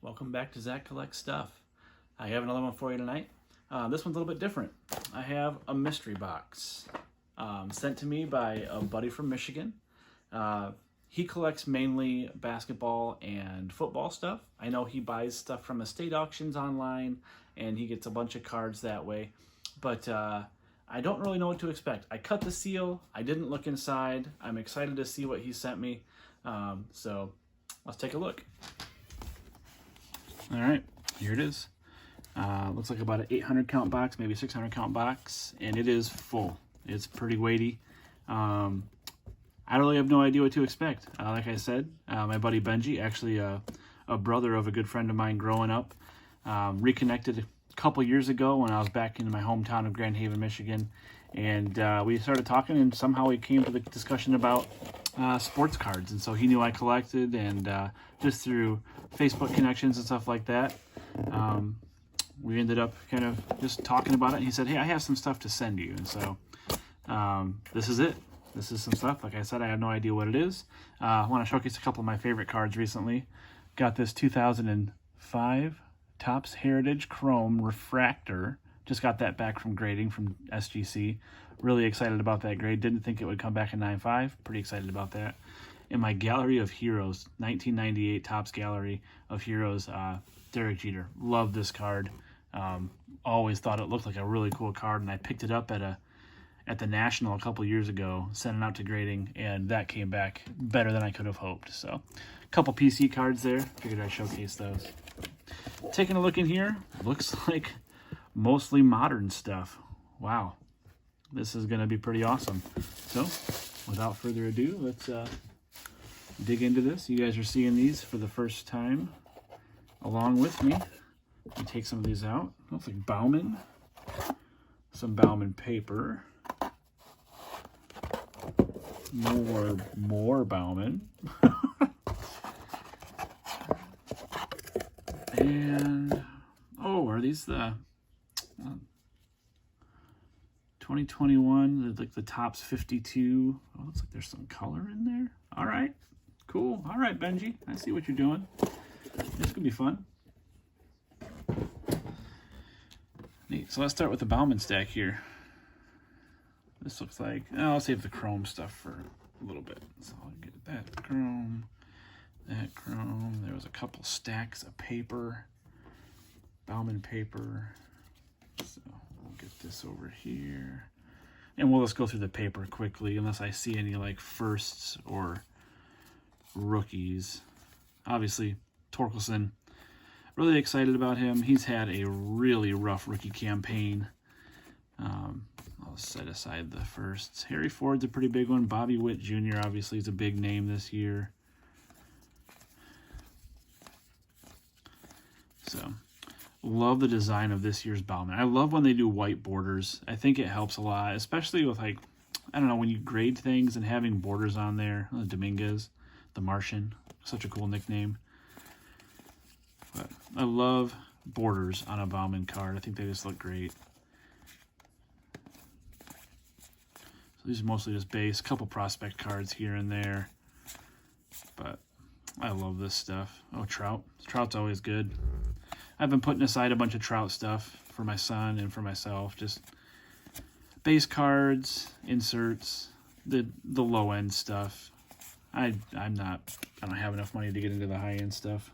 Welcome back to Zach Collects Stuff. I have another one for you tonight. This one's a little bit different. I have a mystery box sent to me by a buddy from Michigan. He collects mainly basketball and football stuff. I know he buys stuff from estate auctions online and he gets a bunch of cards that way. But I don't really know what to expect. I cut the seal. I didn't look inside. I'm excited to see what he sent me. So let's take a look. All right, here it is. Looks like about an 800 count box, maybe 600 count box, and it is full. It's pretty weighty. I really have no idea what to expect. Like I said, my buddy Benji, actually a brother of a good friend of mine growing up, reconnected a couple years ago when I was back in my hometown of Grand Haven, Michigan, and we started talking, and somehow we came to the discussion about sports cards. And so he knew I collected, and just through Facebook connections and stuff like that, we ended up kind of just talking about it. And he said, hey, I have some stuff to send you. And so this is it. This is some stuff. Like I said, I have no idea what it is. I want to showcase a couple of my favorite cards recently. Got this 2005 Topps Heritage Chrome Refractor. Just got that back from grading from SGC. Really excited about that grade. Didn't think it would come back in 9.5. Pretty excited about that. In my Gallery of Heroes, 1998 Topps Gallery of Heroes, Derek Jeter. Love this card. Always thought it looked like a really cool card, and I picked it up at the National a couple years ago, sent it out to grading, and that came back better than I could have hoped. So, a couple PC cards there. Figured I'd showcase those. Taking a look in here, looks like mostly modern stuff. Wow. This is going to be pretty awesome. So, without further ado, let's dig into this. You guys are seeing these for the first time along with me. Let me take some of these out. Looks like Bauman. Some Bauman paper. More Bauman. And, oh, are these the 2021, like the Topps 52? Oh, looks like there's some color in there. All right, cool. All right, Benji, I see what you're doing. This could be fun. Neat. So let's start with the Bauman stack here. This looks like, I'll save the chrome stuff for a little bit. So I'll get that chrome. There was a couple stacks of paper, Bauman paper. So we'll get this over here. And we'll just go through the paper quickly, unless I see any like firsts or rookies. Obviously, Torkelson, really excited about him. He's had a really rough rookie campaign. I'll set aside the firsts. Harry Ford's a pretty big one. Bobby Witt Jr. obviously is a big name this year. So, love the design of this year's Bauman. I love when they do white borders. I think it helps a lot, especially with, like, I don't know, when you grade things and having borders on there. Dominguez, the Martian, such a cool nickname. But I love borders on a Bauman card. I think they just look great. So these are mostly just base, couple prospect cards here and there. But I love this stuff. Oh, Trout. Trout's always good. I've been putting aside a bunch of Trout stuff for my son and for myself. Just base cards, inserts, the low end stuff. I don't have enough money to get into the high end stuff.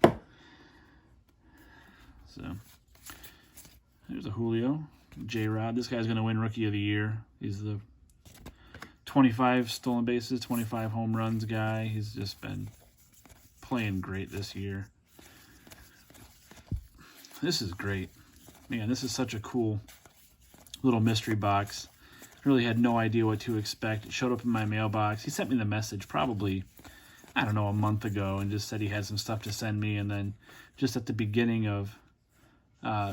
So there's a Julio, J-Rod. This guy's going to win Rookie of the Year. He's the 25 stolen bases, 25 home runs guy. He's just been playing great this year. This is great. Man, this is such a cool little mystery box. Really had no idea what to expect. It showed up in my mailbox. He sent me the message probably, I don't know, a month ago, and just said he had some stuff to send me. And then just at the beginning of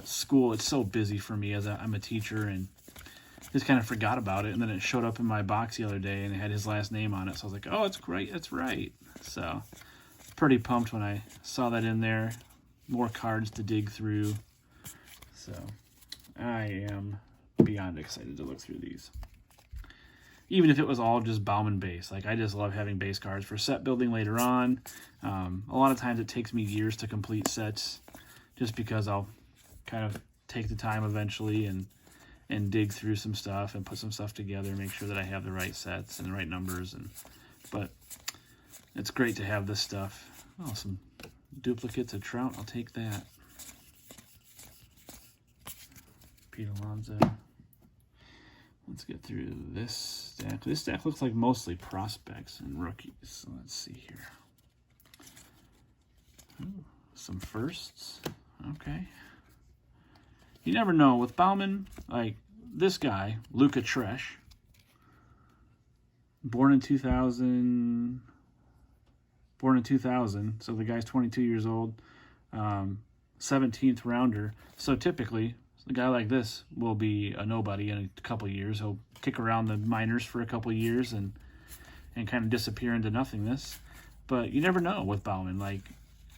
school, it's so busy for me as I'm a teacher, and just kind of forgot about it. And then it showed up in my box the other day, and it had his last name on it. So I was like, oh, it's great. That's right. So pretty pumped when I saw that in there. More cards to dig through. So I am beyond excited to look through these. even if it was all just Bauman base. Like, I just love having base cards for set building later on. A lot of times it takes me years to complete sets just because I'll kind of take the time eventually and dig through some stuff and put some stuff together, make sure that I have the right sets and the right numbers. But it's great to have this stuff. Oh, some duplicates of Trout. I'll take that. Pete Alonso. Let's get through this stack. This stack looks like mostly prospects and rookies. So let's see here. Ooh, some firsts. Okay. You never know. With Bauman, like this guy, Luca Tresh, born in 2000, so the guy's 22 years old, 17th rounder. So typically, a guy like this will be a nobody in a couple of years. He'll kick around the minors for a couple of years and kind of disappear into nothingness. But you never know with Bauman. Like,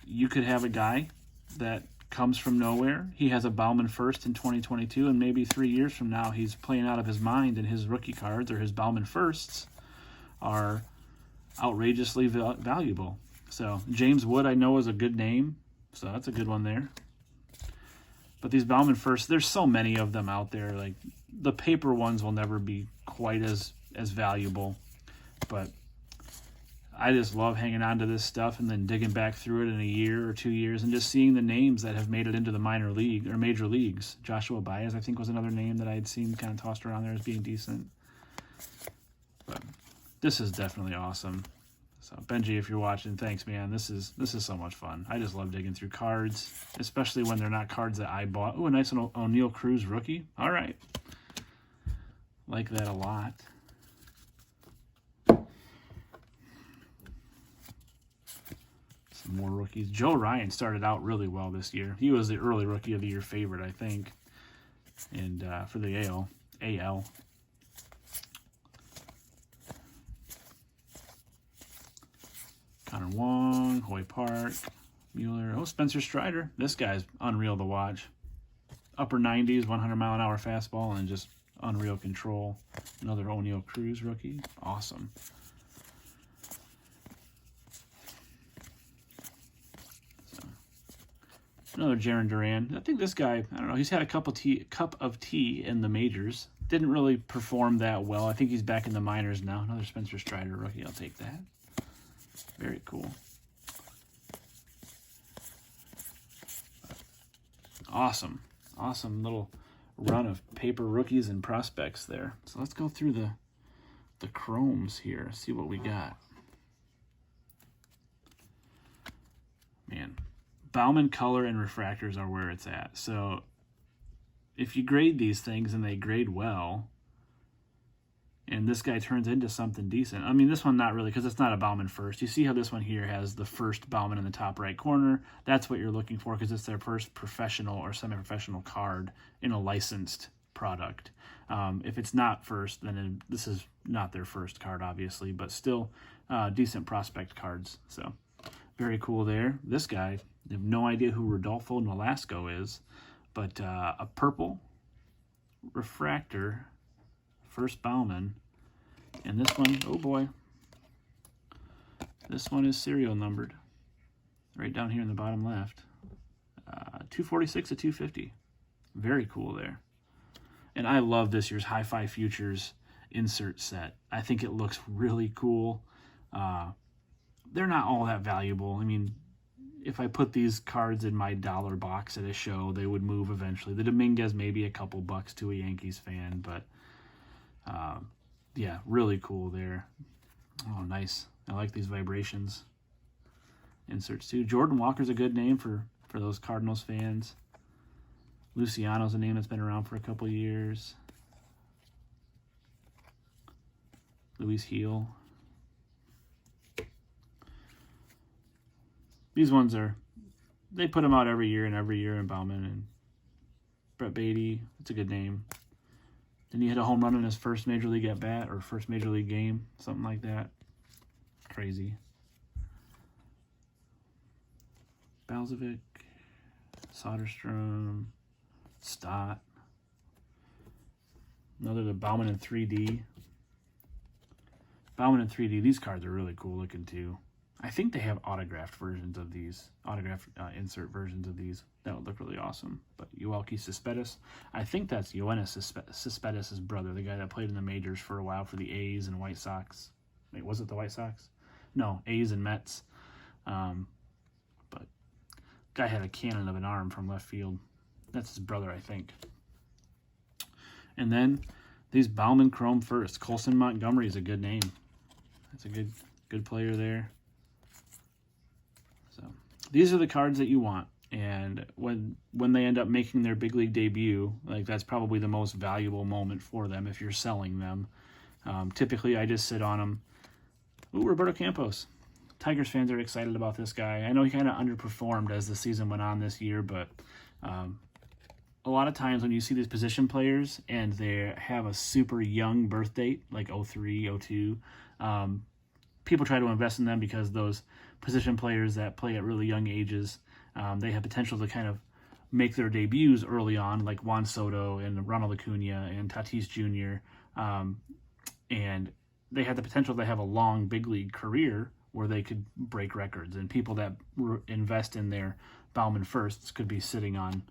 you could have a guy that comes from nowhere. He has a Bauman first in 2022, and maybe 3 years from now he's playing out of his mind, and his rookie cards or his Bauman firsts are outrageously valuable. So James Wood, I know, is a good name, so that's a good one there. But these Bauman firsts, there's so many of them out there. Like, the paper ones will never be quite as valuable, but I just love hanging on to this stuff and then digging back through it in a year or 2 years and just seeing the names that have made it into the minor league or major leagues. Joshua Baez, I think, was another name that I had seen kind of tossed around there as being decent. But this is definitely awesome. So Benji, if you're watching, thanks, man. This is so much fun. I just love digging through cards, especially when they're not cards that I bought. Oh, a nice O'Neal Cruz rookie. All right. Like that a lot. Some more rookies. Joe Ryan started out really well this year. He was the early Rookie of the Year favorite, I think. And for the AL. Connor Wong, Hoy Park, Mueller. Oh, Spencer Strider. This guy's unreal to watch. Upper 90s, 100-mile-an-hour fastball, and just unreal control. Another O'Neal Cruz rookie. Awesome. So, another Jarren Duran. I think this guy, I don't know, he's had a cup of tea in the majors. Didn't really perform that well. I think he's back in the minors now. Another Spencer Strider rookie. I'll take that. Very cool. Awesome. Awesome little run of paper rookies and prospects there. So let's go through the chromes here, see what we got. Man, Bauman color and refractors are where it's at. So if you grade these things and they grade well, and this guy turns into something decent. I mean, this one not really, because it's not a Bauman first. You see how this one here has the first Bauman in the top right corner. That's what you're looking for, because it's their first professional or semi-professional card in a licensed product. If it's not first, then this is not their first card, obviously, but still decent prospect cards. So very cool there. This guy, I have no idea who Rodolfo Nolasco is, but a purple refractor, first Bauman, and this one, oh boy, this one is serial numbered, right down here in the bottom left, 246 to 250, very cool there. And I love this year's Hi-Fi Futures insert set. I think it looks really cool. They're not all that valuable. I mean, if I put these cards in my dollar box at a show, they would move eventually. The Dominguez maybe a couple bucks to a Yankees fan, but yeah, really cool there. Oh, nice. I like these vibrations. Inserts too. Jordan Walker's a good name for those Cardinals fans. Luciano's a name that's been around for a couple years. Luis Heel. These ones they put them out every year in Bauman. And Brett Beatty, it's a good name. Didn't he hit a home run in his first Major League at-bat or first Major League game? Something like that. Crazy. Balzovic, Soderstrom, Stott. Another the Bauman in 3D. Bauman in 3D. These cards are really cool looking too. I think they have autographed versions of these, autographed insert versions of these. That would look really awesome. But Yoelqui Cespedes, I think that's Yoenis Cespedes' brother, the guy that played in the majors for a while for the A's and White Sox. Wait, was it the White Sox? No, A's and Mets. But guy had a cannon of an arm from left field. That's his brother, I think. And then these Bauman Chrome first. Colson Montgomery is a good name. That's a good player there. So these are the cards that you want. And when they end up making their big league debut, like that's probably the most valuable moment for them if you're selling them. Typically, I just sit on them. Ooh, Roberto Campos. Tigers fans are excited about this guy. I know he kind of underperformed as the season went on this year, but a lot of times when you see these position players and they have a super young birth date, like 03, 02, people try to invest in them because those position players that play at really young ages, they have potential to kind of make their debuts early on, like Juan Soto and Ronald Acuna and Tatis Jr., and they had the potential to have a long big league career where they could break records, and people that invest in their Bauman firsts could be sitting on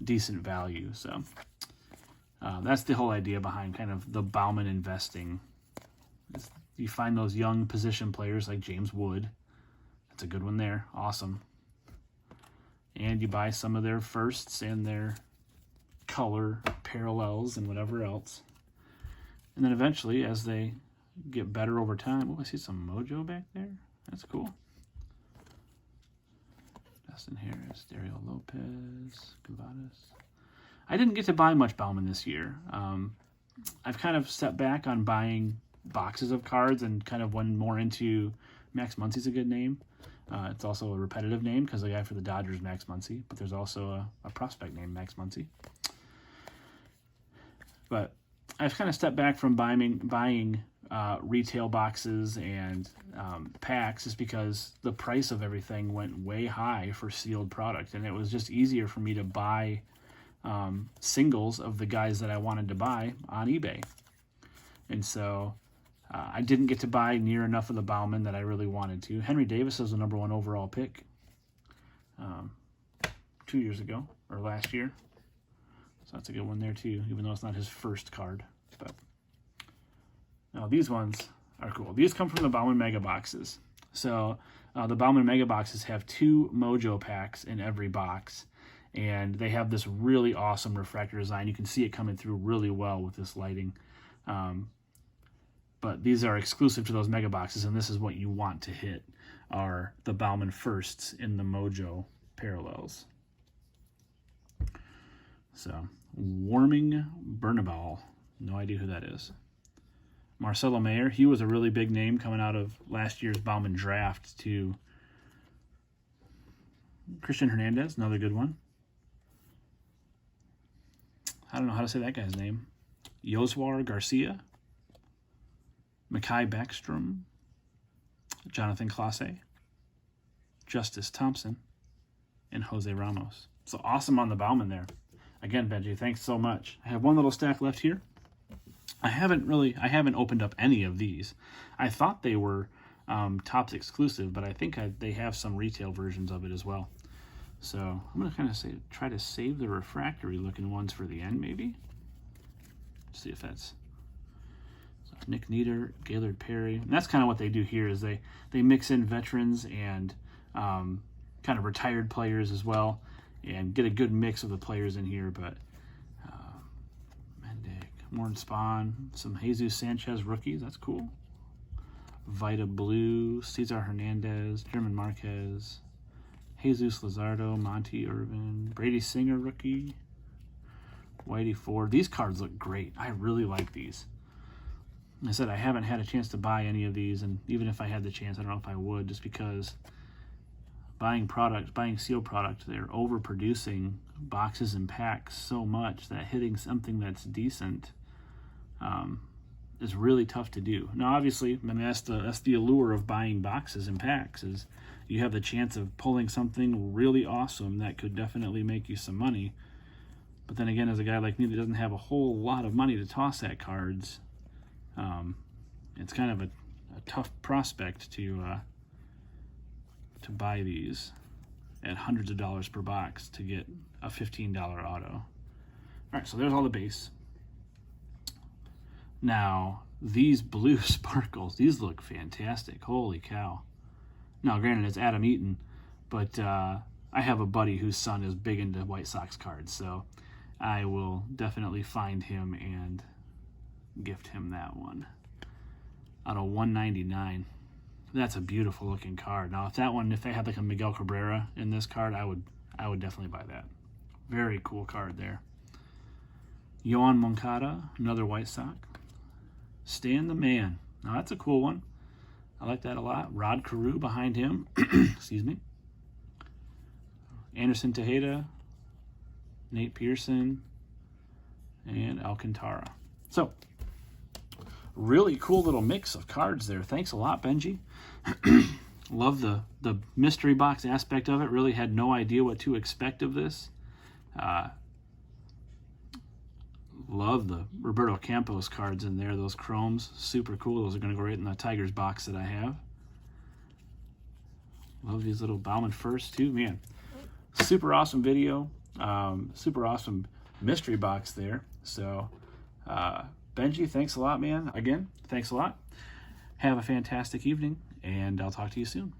decent value. So that's the whole idea behind kind of the Bauman investing. You find those young position players like James Wood. That's a good one there. Awesome. And you buy some of their firsts and their color parallels and whatever else. And then eventually, as they get better over time, oh, I see some mojo back there. That's cool. Dustin Harris, Dario Lopez, Gavadas. I didn't get to buy much Bauman this year. I've kind of stepped back on buying boxes of cards and kind of went more into Max Muncy's a good name. It's also a repetitive name because the guy for the Dodgers, Max Muncy, but there's also a prospect named Max Muncy. But I've kind of stepped back from buying retail boxes and packs just because the price of everything went way high for sealed product, and it was just easier for me to buy singles of the guys that I wanted to buy on eBay. And so I didn't get to buy near enough of the Bauman that I really wanted to. Henry Davis was the #1 overall pick 2 years ago, or last year. So that's a good one there too, even though it's not his first card. But now these ones are cool. These come from the Bauman Mega Boxes. So the Bauman Mega Boxes have 2 Mojo packs in every box. And they have this really awesome refractor design. You can see it coming through really well with this lighting. But these are exclusive to those Mega Boxes, and this is what you want to hit, are the Bauman firsts in the Mojo parallels. So, Warming Bernabal. No idea who that is. Marcelo Mayer, he was a really big name coming out of last year's Bauman draft to Christian Hernandez, another good one. I don't know how to say that guy's name. Yoswar Garcia, Mekhi Backstrom, Jonathan Clase, Justice Thompson, and Jose Ramos. So awesome on the Bauman there. Again, Benji, thanks so much. I have one little stack left here. I haven't opened up any of these. I thought they were Topps exclusive, but I think they have some retail versions of it as well. So I'm going to kind of try to save the refractory looking ones for the end, maybe. Let's see if that's Nick Nieder, Gaylord Perry. And that's kind of what they do here is they mix in veterans and kind of retired players as well and get a good mix of the players in here. But Mendick, Morton Spahn, some Jesus Sanchez rookies. That's cool. Vita Blue, Cesar Hernandez, German Marquez, Jesus Luzardo, Monty Irvin, Brady Singer rookie, Whitey Ford. These cards look great. I really like these. I said I haven't had a chance to buy any of these, and even if I had the chance, I don't know if I would, just because buying sealed product, they're overproducing boxes and packs so much that hitting something that's decent is really tough to do. Now, obviously, I mean, that's the allure of buying boxes and packs, is you have the chance of pulling something really awesome that could definitely make you some money. But then again, as a guy like me that doesn't have a whole lot of money to toss at cards, it's kind of tough prospect to buy these at hundreds of dollars per box to get a $15 auto. All right, so there's all the base. Now, these blue sparkles, these look fantastic. Holy cow. Now, granted, it's Adam Eaton, but I have a buddy whose son is big into White Sox cards, so I will definitely find him and gift him that one. Out of 199. That's a beautiful looking card. Now, if they had like a Miguel Cabrera in this card, I would definitely buy that. Very cool card there. Yoan Moncada, another White Sox. Stan the Man. Now, that's a cool one. I like that a lot. Rod Carew behind him. Excuse me. Anderson Tejeda, Nate Pearson, and Alcantara. So, really cool little mix of cards there. Thanks a lot, Benji. Love the mystery box aspect of it. Really had no idea what to expect of this. Love the Roberto Campos cards in there. Those chromes, super cool. Those are going to go right in the Tigers box that I have. Love these little Bauman first too. Man, super awesome video. Super awesome mystery box there. So, Benji, thanks a lot, man. Again, thanks a lot. Have a fantastic evening, and I'll talk to you soon.